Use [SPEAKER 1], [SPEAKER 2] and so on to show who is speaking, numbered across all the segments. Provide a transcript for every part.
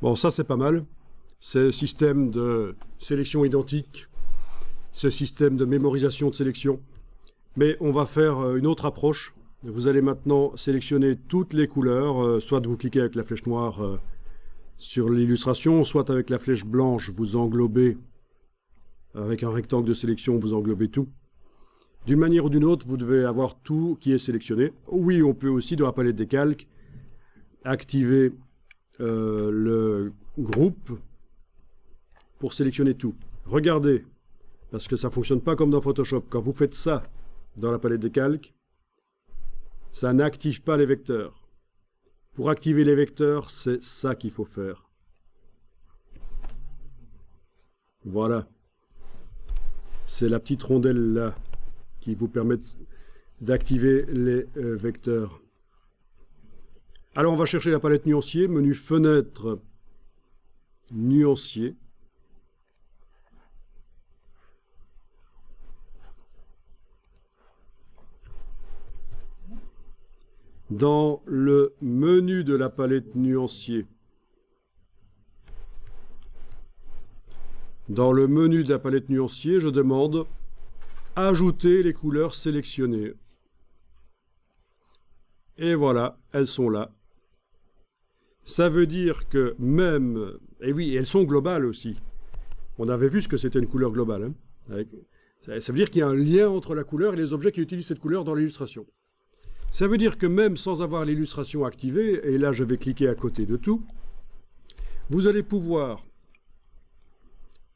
[SPEAKER 1] Bon, ça c'est pas mal. Ce système de sélection identique, ce système de mémorisation de sélection. Mais on va faire une autre approche. Vous allez maintenant sélectionner toutes les couleurs, soit vous cliquez avec la flèche noire sur l'illustration, soit avec la flèche blanche, vous englobez, avec un rectangle de sélection, vous englobez tout. D'une manière ou d'une autre, vous devez avoir tout qui est sélectionné. Oui, on peut aussi, dans la palette des calques, activer le groupe pour sélectionner tout. Regardez, parce que ça ne fonctionne pas comme dans Photoshop. Quand vous faites ça dans la palette des calques, ça n'active pas les vecteurs. Pour activer les vecteurs, c'est ça qu'il faut faire. Voilà. C'est la petite rondelle là qui vous permet d'activer les vecteurs. Alors on va chercher la palette nuancier, menu fenêtre, nuancier. Dans le menu de la palette nuancier, je demande ajouter les couleurs sélectionnées. Et voilà, elles sont là. Ça veut dire que même... Et oui, elles sont globales aussi. On avait vu ce que c'était une couleur globale. Hein, ça veut dire qu'il y a un lien entre la couleur et les objets qui utilisent cette couleur dans l'illustration. Ça veut dire que même sans avoir l'illustration activée, et là je vais cliquer à côté de tout, vous allez pouvoir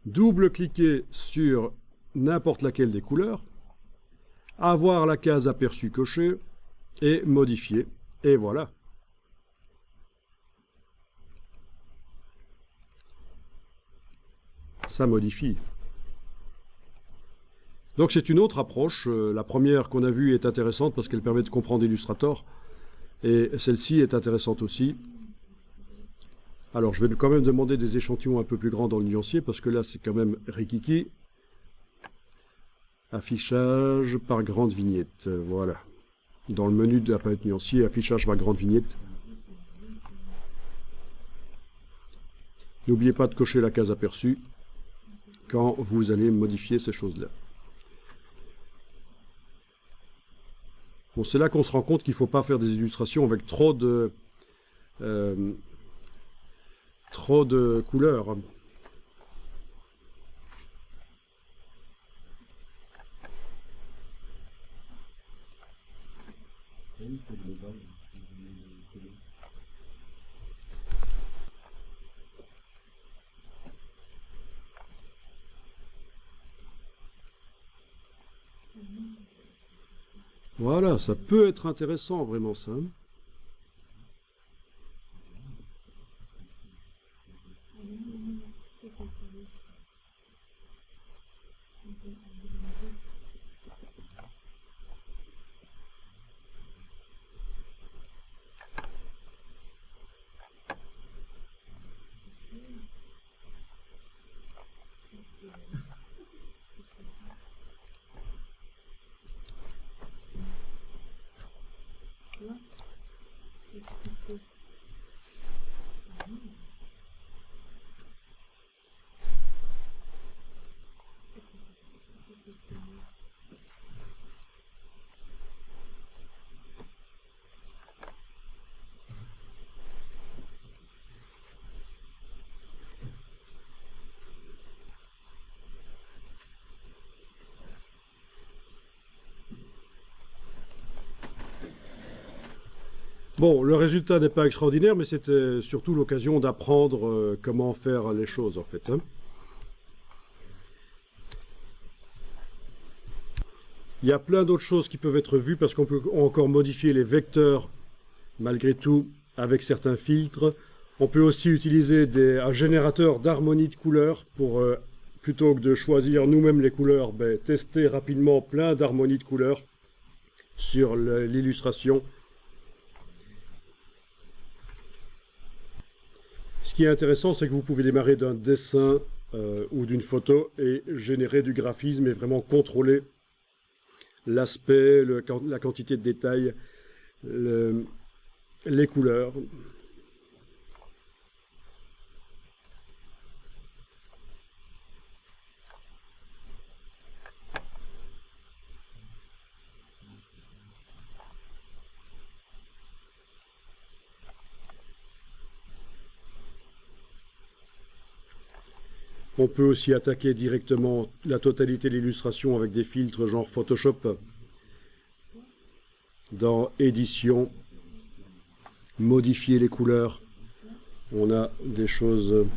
[SPEAKER 1] double-cliquer sur n'importe laquelle des couleurs, avoir la case aperçu cochée et modifier. Et voilà. Ça modifie. Donc c'est une autre approche. La première qu'on a vue est intéressante parce qu'elle permet de comprendre Illustrator. Et celle-ci est intéressante aussi. Alors je vais quand même demander des échantillons un peu plus grands dans le nuancier parce que là c'est quand même rikiki. Affichage par grande vignette. Voilà. Dans le menu de la palette nuancier, affichage par grande vignette. N'oubliez pas de cocher la case aperçue quand vous allez modifier ces choses-là. Bon, c'est là qu'on se rend compte qu'il ne faut pas faire des illustrations avec trop de couleurs. Voilà, ça peut être intéressant, vraiment, ça. Bon, le résultat n'est pas extraordinaire, mais c'était surtout l'occasion d'apprendre comment faire les choses, en fait. Hein. Il y a plein d'autres choses qui peuvent être vues, parce qu'on peut encore modifier les vecteurs, malgré tout, avec certains filtres. On peut aussi utiliser un générateur d'harmonie de couleurs, pour, plutôt que de choisir nous-mêmes les couleurs, tester rapidement plein d'harmonies de couleurs sur l'illustration. Ce qui est intéressant, c'est que vous pouvez démarrer d'un dessin ou d'une photo et générer du graphisme et vraiment contrôler l'aspect, la quantité de détails, les couleurs. On peut aussi attaquer directement la totalité de l'illustration avec des filtres genre Photoshop. Dans Édition, modifier les couleurs, on a des choses